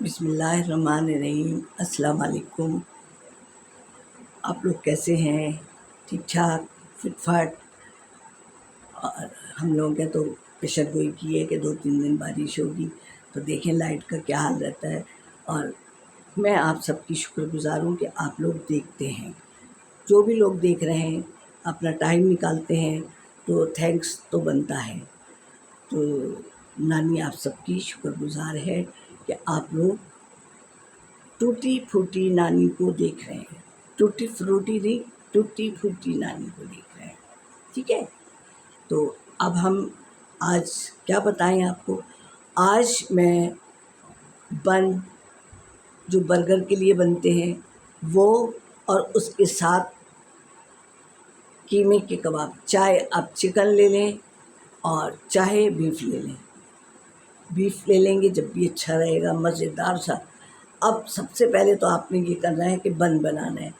बिस्मिल्लाहिर्रहमानिर्रहीम। अस्सलाम वालेकुम। आप लोग कैसे हैं? ठीक ठाक, फिट फाट। और हम लोगों के तो पेशेंट गोई की है कि 2-3 दिन बारिश होगी, तो देखें लाइट का क्या हाल रहता है। और मैं आप सबकी शुक्रगुज़ार हूँ कि आप लोग देखते हैं। जो भी लोग देख रहे हैं, अपना टाइम निकालते हैं, तो थैंक्स तो बनता है। तो नानी आप सबकी शुक्रगुज़ार है कि आप लोग टूटी फूटी नानी को देख रहे हैं। टूटी फ्रूटी नहीं, टूटी फूटी नानी को देख रहे हैं। ठीक है, तो अब हम आज क्या बताएं आपको। आज मैं बन जो बर्गर के लिए बनते हैं वो, और उसके साथ कीमे के कबाब, चाहे आप चिकन ले लें और चाहे बीफ ले लें। बीफ ले लेंगे जब भी अच्छा रहेगा, मज़ेदार सा। अब सबसे पहले तो आपने ये करना है कि बन बनाना है।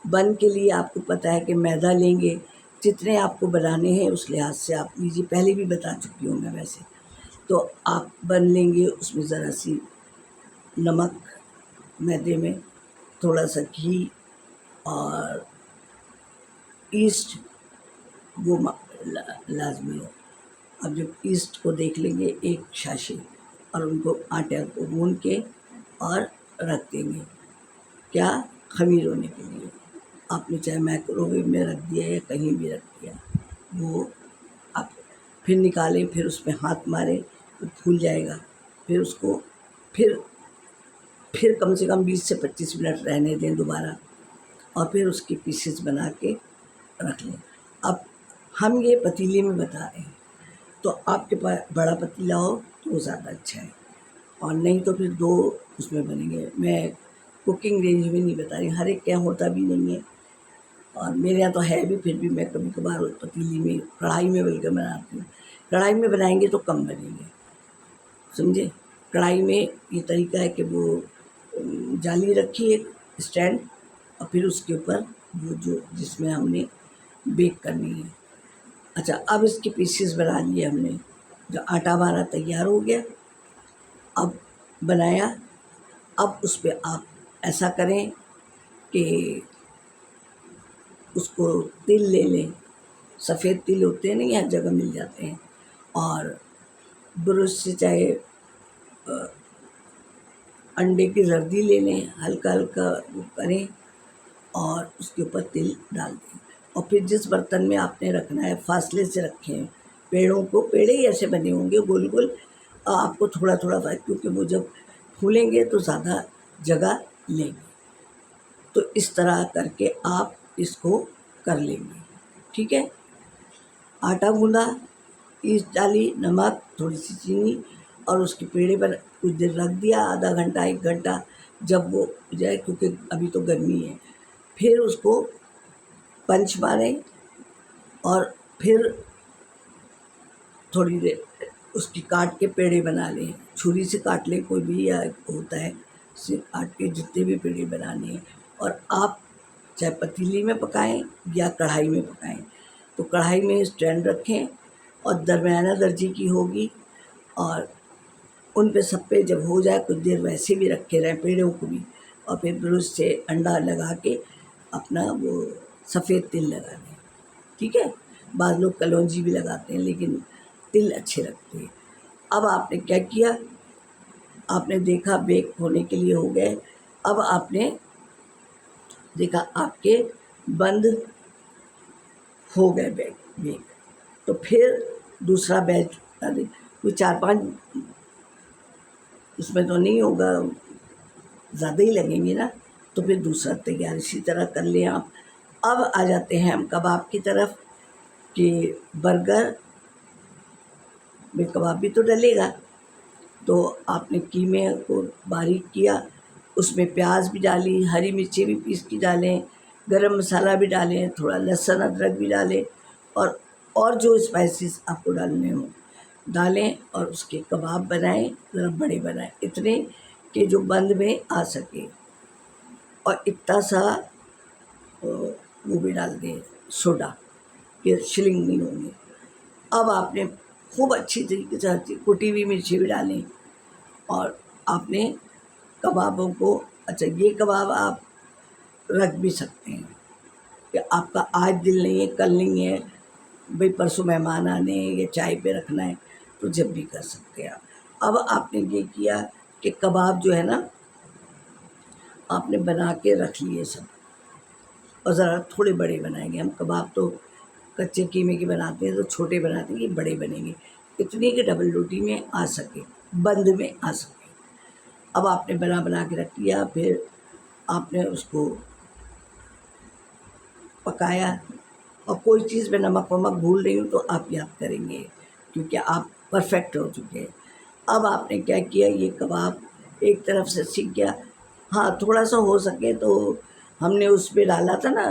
बन के लिए आपको पता है कि मैदा लेंगे, जितने आपको बनाने हैं उस लिहाज से आप लीजिए। पहले भी बता चुकी हूँ मैं वैसे। तो आप बन लेंगे, उसमें ज़रा सी नमक, मैदे में थोड़ा सा घी और ईस्ट, वो लाजमी है। अब जब ईस्ट को देख लेंगे एक शाशी, और उनको आटे को गूंद के और रख देंगे, क्या, खमीर होने के लिए। आपने चाहे माइक्रोवेव में रख दिया या कहीं भी रख दिया, वो आप फिर निकालें, फिर उसमें हाथ मारें, वो फूल जाएगा। फिर उसको फिर कम से कम 20 से 25 मिनट रहने दें दोबारा, और फिर उसके पीसेस बना के रख लें। अब हम ये पतीले में बता रहे हैं, तो आपके पास बड़ा पतीला हो तो वो ज़्यादा अच्छा है, और नहीं तो फिर 2 उसमें बनेंगे। मैं कुकिंग रेंज में नहीं बता रही, हर एक क्या होता भी नहीं है, और मेरे यहाँ तो है भी, फिर भी मैं कभी कभार पतीली में, कढ़ाई में बल्कि बनाती हूँ। कढ़ाई में बनाएंगे तो कम बनेंगे, समझे। कढ़ाई में ये तरीका है कि वो जाली रखी एक स्टैंड, और फिर उसके ऊपर वो जो जिसमें हमने बेक करनी है। अच्छा, अब इसके पीसेस बना लिए हमने, जो आटा हमारा तैयार हो गया, अब बनाया। अब उस पर आप ऐसा करें कि उसको तिल ले लें, सफ़ेद तिल होते हैं नहीं, हर जगह मिल जाते हैं, और ब्रश से चाहे अंडे की जर्दी ले लें, हल्का हल्का वो करें और उसके ऊपर तिल डाल दें। और फिर जिस बर्तन में आपने रखना है फासले से रखें पेड़ों को। पेड़े ही ऐसे बने होंगे गोल गोल, आपको थोड़ा थोड़ा, क्योंकि वो जब फूलेंगे तो ज़्यादा जगह लेंगे। तो इस तरह करके आप इसको कर लेंगे। ठीक है, आटा गूंदा, ईस्ट डाली, नमक, थोड़ी सी चीनी, और उसके पेड़े पर कुछ देर रख दिया, आधा घंटा 1 घंटा, जब वो हो जाए, क्योंकि अभी तो गर्मी है। फिर उसको पंच मारें, और फिर थोड़ी देर उसकी काट के पेड़े बना लें। छुरी से काट लें, कोई भी या होता है, उससे काट के जितने भी पेड़े बनाने हैं। और आप चाहे पतीली में पकाएं या कढ़ाई में पकाएं, तो कढ़ाई में स्टैंड रखें और दरमियाना दर्जे की होगी, और उन पे सब पे जब हो जाए कुछ देर वैसे भी रखे रहें पेड़ों को भी, और फिर ब्रश से अंडा लगा के अपना वो सफ़ेद तिल लगा दें। ठीक है, बाद लोग कलौंजी भी लगाते हैं, लेकिन तिल अच्छे लगते हैं। अब आपने क्या किया, आपने देखा बेक होने के लिए हो गए। अब आपने देखा आपके बंद हो गए बेक, तो फिर दूसरा बैच, कोई 4-5 उसमें तो नहीं होगा, ज़्यादा ही लगेंगे ना, तो फिर दूसरा तैयार इसी तरह कर लें आप। अब आ जाते हैं हम कबाब की तरफ, कि बर्गर में कबाब भी तो डलेगा। तो आपने कीमे को बारीक किया, उसमें प्याज भी डाली, हरी मिर्ची भी पीस की डालें, गरम मसाला भी डालें, थोड़ा लहसुन अदरक भी डालें, और जो स्पाइसेस आपको डालने हों डालें, और उसके कबाब बनाएं, ज़रा बड़े बनाएं, इतने कि जो बंद में आ सके। और इतना सा वो भी डाल दें सोडा, कि शिलिंग नहीं होंगे। अब आपने खूब अच्छी तरीके से कुटी हुई मिर्ची भी डालें, और आपने कबाबों को, अच्छा ये कबाब आप रख भी सकते हैं कि आपका आज दिल नहीं है, कल नहीं है, भाई परसों मेहमान आने हैं या चाय पे रखना है, तो जब भी कर सकते हैं आप। अब आपने ये किया कि कबाब जो है ना आपने बना के रख लिए सब, और ज़रा थोड़े बड़े बनाएंगे हम। कबाब तो कच्चे कीमे के बनाते हैं तो छोटे बनाते हैं, ये बड़े बनेंगे, इतनी कि डबल रोटी में आ सके, बंद में आ सके। अब आपने बना बना के रख लिया, फिर आपने उसको पकाया। और कोई चीज़ में नमक वमक भूल रही हूँ तो आप याद करेंगे, क्योंकि आप परफेक्ट हो चुके हैं। अब आपने क्या किया, ये कबाब एक तरफ से सीख गया। हाँ, थोड़ा सा हो सके तो हमने उस पे डाला था ना,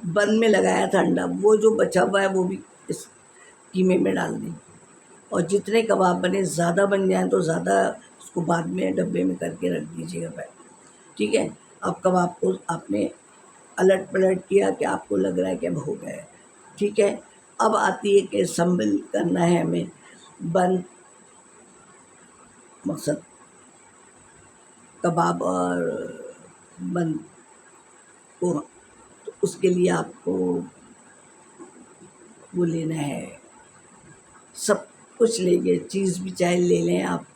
बन में लगाया था अंडा, वो जो बचा हुआ है वो भी इस कीमे में डाल दें। और जितने कबाब बने, ज़्यादा बन जाएँ तो ज़्यादा उसको बाद में डब्बे में करके रख दीजिएगा पैक, ठीक है। अब कबाब को आपने अलट पलट किया कि आपको लग रहा है कि अब हो गया है, ठीक है। अब आती है कि संभल करना है हमें बन, मकसद कबाब और बन को, तो उसके लिए आपको वो लेना है, सब कुछ लेंगे, चीज़ भी चाहे ले लें आप,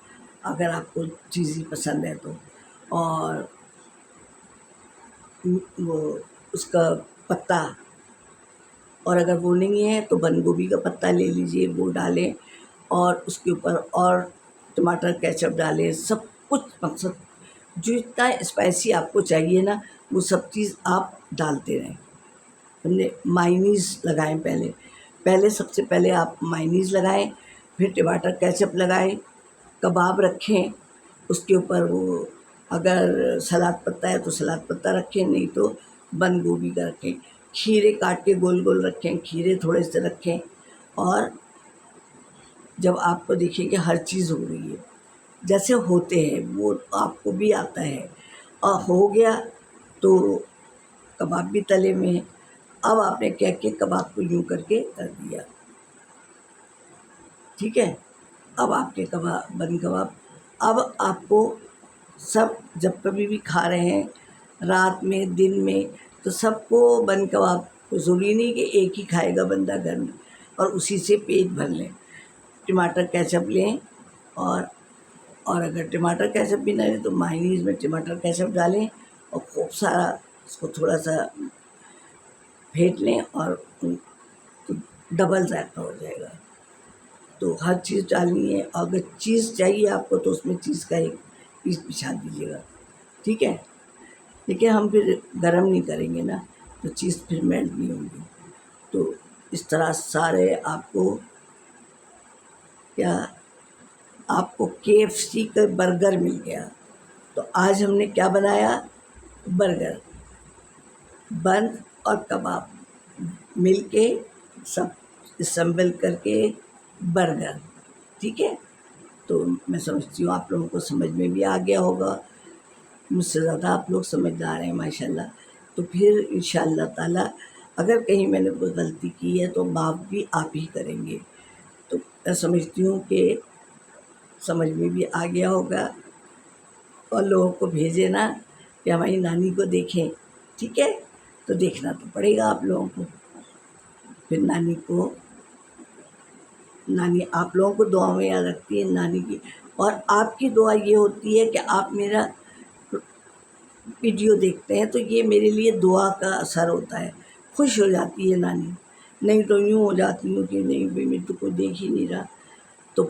अगर आपको चीज़ ही पसंद है तो। और वो उसका पत्ता, और अगर वो नहीं है तो बंद गोभी का पत्ता ले लीजिए, वो डालें, और उसके ऊपर और टमाटर केचप डालें, सब कुछ, मकसद जो इतना स्पाइसी आपको चाहिए ना वो सब चीज़ आप डालते रहें। हमने मायोनीज़ लगाएं, पहले सबसे पहले आप मायोनीज़ लगाएं, फिर टमाटर केचप लगाएं, कबाब रखें, उसके ऊपर वो अगर सलाद पत्ता है तो सलाद पत्ता रखें, नहीं तो बंद गोभी का रखें, खीरे काट के गोल गोल रखें, खीरे थोड़े से रखें। और जब आपको देखिए कि हर चीज़ हो रही है, जैसे होते हैं वो आपको भी आता है, और हो गया तो कबाब भी तले में है। अब आपने क्या किया, कबाब को यूँ करके कर दिया, ठीक है। अब आपके कबाब बन कबाब, अब आपको सब जब कभी भी खा रहे हैं, रात में, दिन में, तो सबको बन कबाब, ज़रूरी नहीं कि एक ही खाएगा बंदा घर में और उसी से पेट भर लें। टमाटर केचप लें, और अगर टमाटर केचप भी ना लें तो मायोनीज़ में टमाटर केचप डालें और खूब सारा उसको थोड़ा सा फेंट लें, और तो डबल जायका हो जाएगा। तो हर चीज़ डालनी है, और अगर चीज़ चाहिए आपको तो उसमें चीज़ का एक पीस बिछा दीजिएगा, ठीक है। लेकिन हम फिर गरम नहीं करेंगे ना, तो चीज़ फिर मेल्ट नहीं होगी। तो इस तरह सारे आपको क्या, आपको KFC का बर्गर मिल गया। तो आज हमने क्या बनाया, बर्गर, बन और कबाब मिल के सब असम्बल करके बर्गर, ठीक है। तो मैं समझती हूँ आप लोगों को समझ में भी आ गया होगा, मुझसे ज़्यादा आप लोग समझदार हैं माशाल्लाह। तो फिर इंशाअल्लाह ताला अगर कहीं मैंने कोई गलती की है तो माफ़ भी आप ही करेंगे। तो मैं समझती हूँ कि समझ में भी आ गया होगा, और लोगों को भेजे ना कि हमारी नानी को देखें, ठीक है। तो देखना तो पड़ेगा आप लोगों को। फिर नानी आप लोगों को दुआ में याद रखती है नानी की, और आपकी दुआ ये होती है कि आप मेरा वीडियो देखते हैं तो ये मेरे लिए दुआ का असर होता है, खुश हो जाती है नानी। नहीं तो यूँ हो जाती हूँ कि नहीं भाई मैं तो कोई देख ही नहीं रहा। तो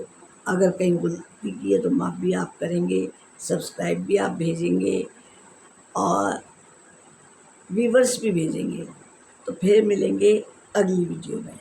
अगर कहीं गलती की है तो माफ़ भी आप करेंगे, सब्सक्राइब भी आप भेजेंगे, और व्यूवर्स भी भेजेंगे। तो फिर मिलेंगे अगली वीडियो में।